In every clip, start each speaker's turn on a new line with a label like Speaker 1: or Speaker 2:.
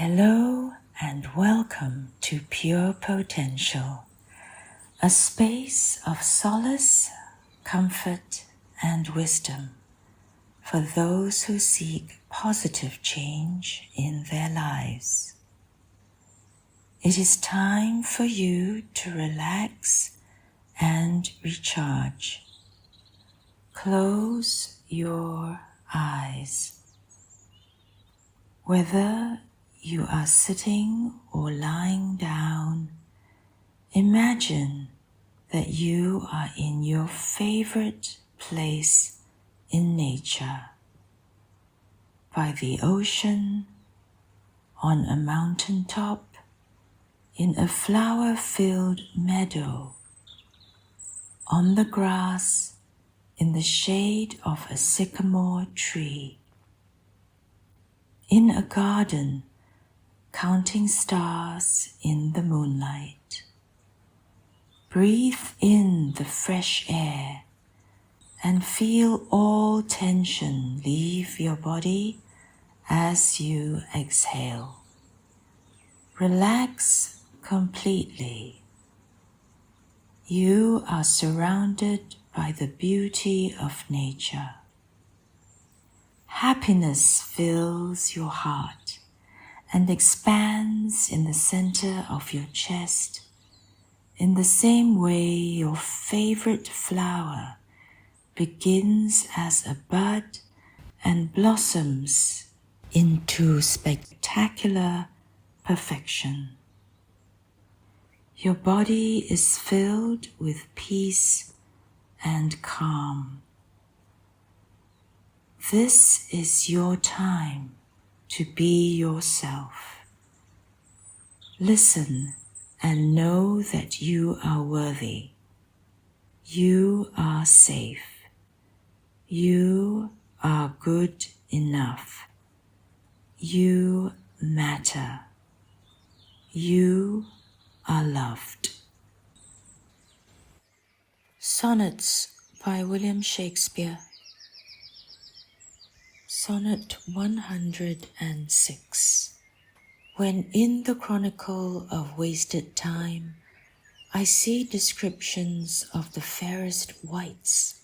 Speaker 1: Hello and welcome to Pure Potential, a space of solace, comfort, and wisdom for those who seek positive change in their lives. It is time for you to relax and recharge. Close your eyes. Whether you are sitting or lying down, imagine that you are in your favorite place in nature, by the ocean, on a mountaintop, in a flower-filled meadow, on the grass, in the shade of a sycamore tree, in a garden, counting stars in the moonlight. Breathe in the fresh air and feel all tension leave your body as you exhale. Relax completely. You are surrounded by the beauty of nature. Happiness fills your heart and expands in the center of your chest, in the same way your favorite flower begins as a bud and blossoms into spectacular perfection. Your body is filled with peace and calm. This is your time to be yourself. Listen and know that you are worthy. You are safe. You are good enough. You matter. You are loved. Sonnets by William Shakespeare. Sonnet 106. When in the chronicle of wasted time I see descriptions of the fairest wights,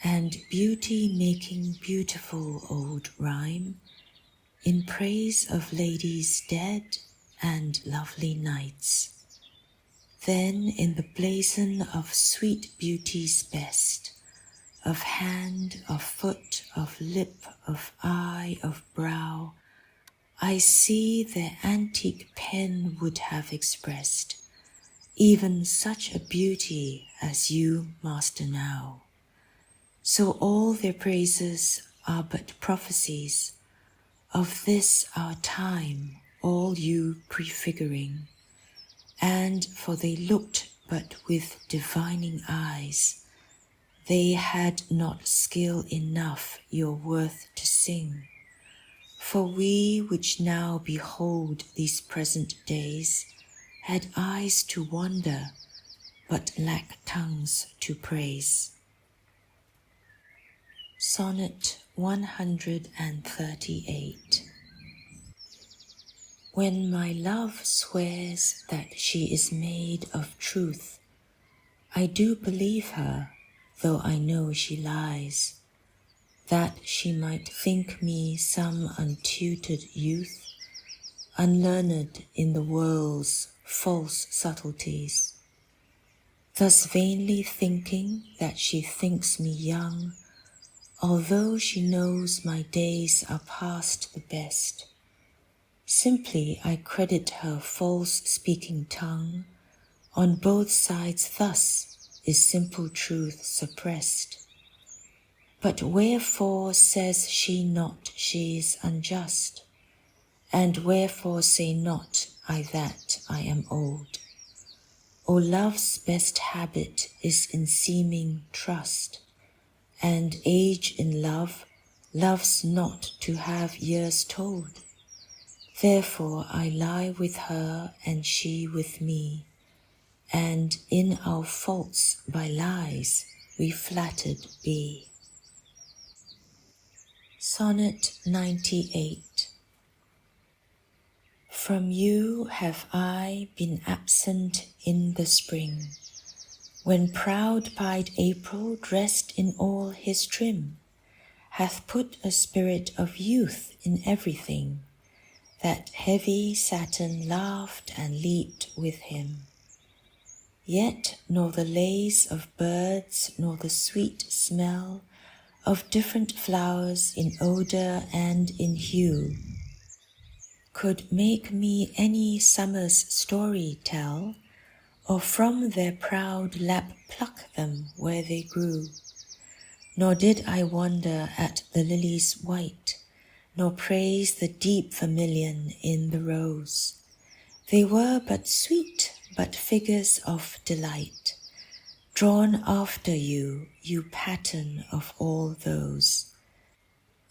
Speaker 1: and beauty making beautiful old rhyme, in praise of ladies dead and lovely knights, then in the blazon of sweet beauty's best, of hand, of foot, of lip, of eye, of brow, I see their antique pen would have expressed even such a beauty as you master now. So all their praises are but prophecies of this our time, all you prefiguring, and for they looked but with divining eyes, they had not skill enough your worth to sing. For we which now behold these present days had eyes to wonder, but lack tongues to praise. Sonnet 138. When my love swears that she is made of truth, I do believe her, though I know she lies, that she might think me some untutored youth, unlearned in the world's false subtleties. Thus vainly thinking that she thinks me young, although she knows my days are past the best. Simply I credit her false-speaking tongue. On both sides thus is simple truth suppressed. But wherefore says she not she is unjust? And wherefore say not I that I am old? O love's best habit is in seeming trust, and age in love loves not to have years told. Therefore I lie with her and she with me, and in our faults by lies we flattered be. Sonnet 98. From you have I been absent in the spring, when proud-pied April, dressed in all his trim, hath put a spirit of youth in everything, that heavy Saturn laughed and leaped with him. Yet nor the lays of birds, nor the sweet smell of different flowers in odour and in hue, could make me any summer's story tell, or from their proud lap pluck them where they grew. Nor did I wonder at the lily's white, nor praise the deep vermilion in the rose. They were but sweet, but figures of delight, drawn after you, you pattern of all those.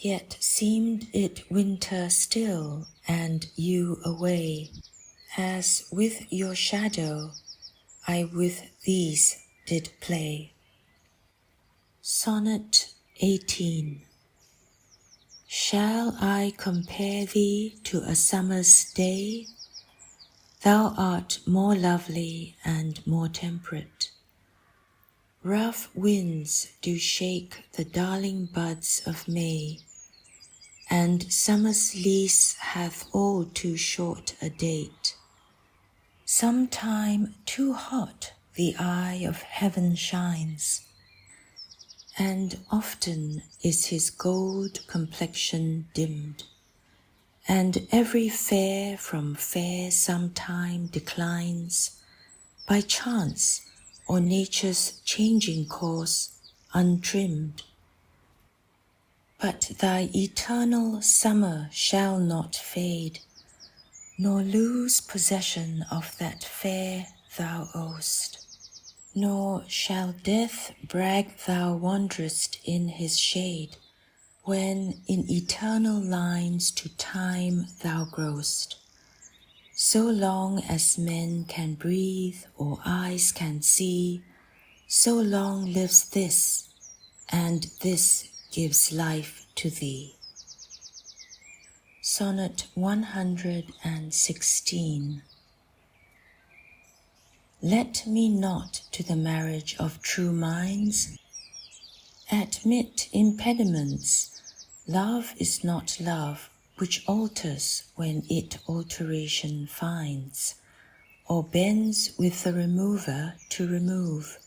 Speaker 1: Yet seemed it winter still, and you away, as with your shadow I with these did play. Sonnet 18. Shall I compare thee to a summer's day? Thou art more lovely and more temperate. Rough winds do shake the darling buds of May, and summer's lease hath all too short a date. Sometime too hot the eye of heaven shines, and often is his gold complexion dimmed, and every fair from fair sometime declines, by chance or nature's changing course untrimmed. But thy eternal summer shall not fade, nor lose possession of that fair thou owest. Nor shall death brag thou wanderest in his shade, when in eternal lines to time thou growest. So long as men can breathe or eyes can see, so long lives this, and this gives life to thee. Sonnet 116. Let me not to the marriage of true minds admit impediments. Love is not love, which alters when it alteration finds, or bends with the remover to remove.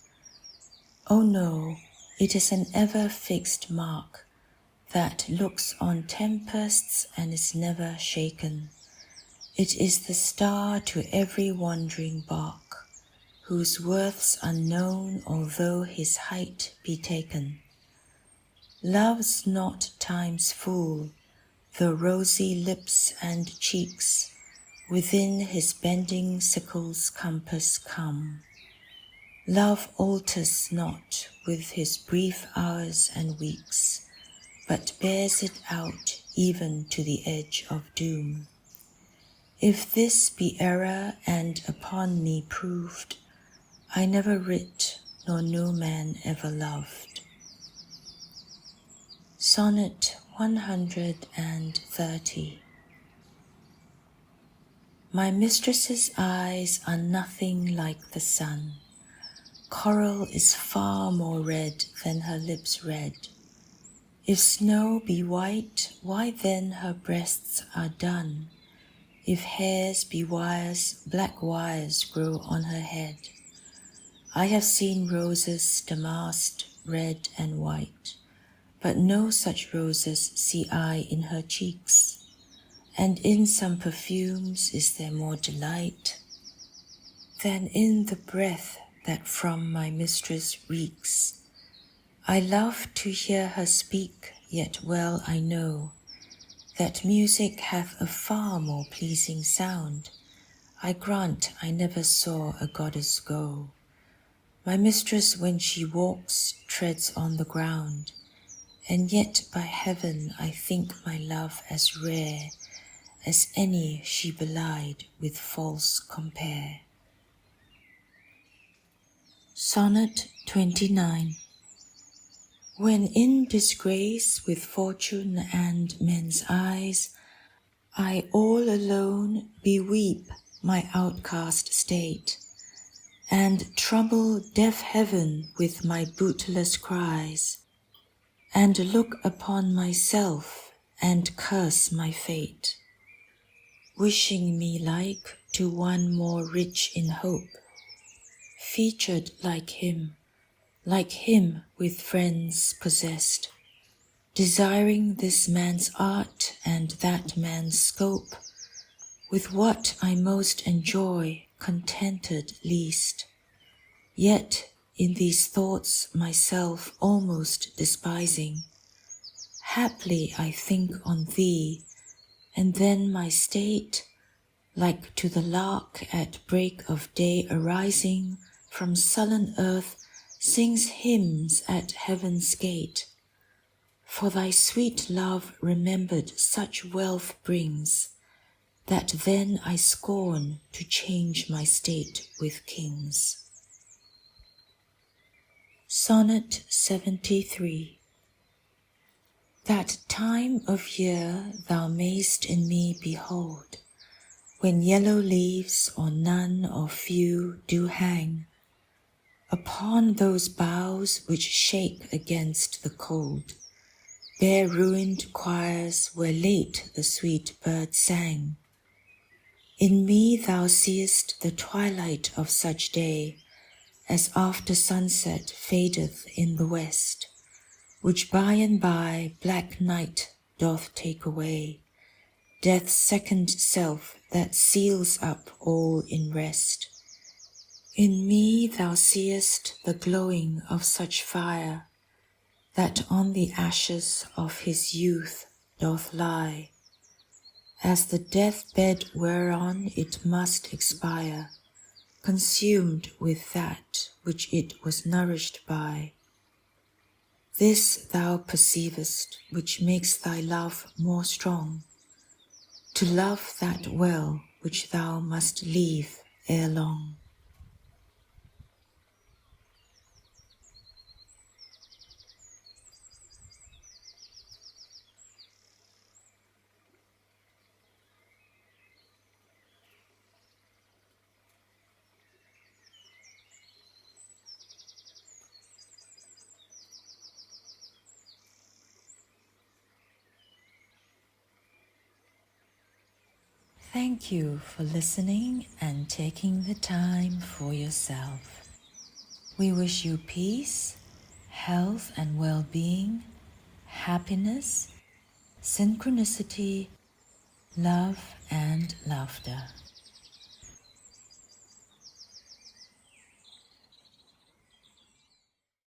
Speaker 1: Oh no, it is an ever fixed mark, that looks on tempests and is never shaken. It is the star to every wandering bark, whose worth's unknown although his height be taken. Love's not time's fool, though rosy lips and cheeks within his bending sickle's compass come. Love alters not with his brief hours and weeks, but bears it out even to the edge of doom. If this be error and upon me proved, I never writ, nor no man ever loved. Sonnet 130. My mistress's eyes are nothing like the sun. Coral is far more red than her lips red. If snow be white, why then her breasts are dun? If hairs be wires, black wires grow on her head. I have seen roses damasked, red and white, but no such roses see I in her cheeks. And in some perfumes is there more delight than in the breath that from my mistress reeks. I love to hear her speak, yet well I know that music hath a far more pleasing sound. I grant I never saw a goddess go. My mistress when she walks treads on the ground, and yet by heaven I think my love as rare as any she belied with false compare. Sonnet 29. When in disgrace with fortune and men's eyes, I all alone beweep my outcast state, and trouble deaf heaven with my bootless cries, and look upon myself and curse my fate, wishing me like to one more rich in hope, featured like him with friends possessed, desiring this man's art and that man's scope, with what I most enjoy contented least, yet in these thoughts myself almost despising. Haply I think on thee, and then my state, like to the lark at break of day arising from sullen earth, sings hymns at heaven's gate. For thy sweet love remembered such wealth brings, that then I scorn to change my state with kings. Sonnet 73. That time of year thou mayst in me behold, when yellow leaves or none or few do hang upon those boughs which shake against the cold, bare ruined choirs where late the sweet bird sang. In me thou seest the twilight of such day, as after sunset fadeth in the west, which by and by black night doth take away, death's second self that seals up all in rest. In me thou seest the glowing of such fire, that on the ashes of his youth doth lie, as the death-bed whereon it must expire, consumed with that which it was nourished by. This thou perceivest, which makes thy love more strong, to love that well which thou must leave ere long. Thank you for listening and taking the time for yourself. We wish you peace, health and well-being, happiness, synchronicity, love and laughter.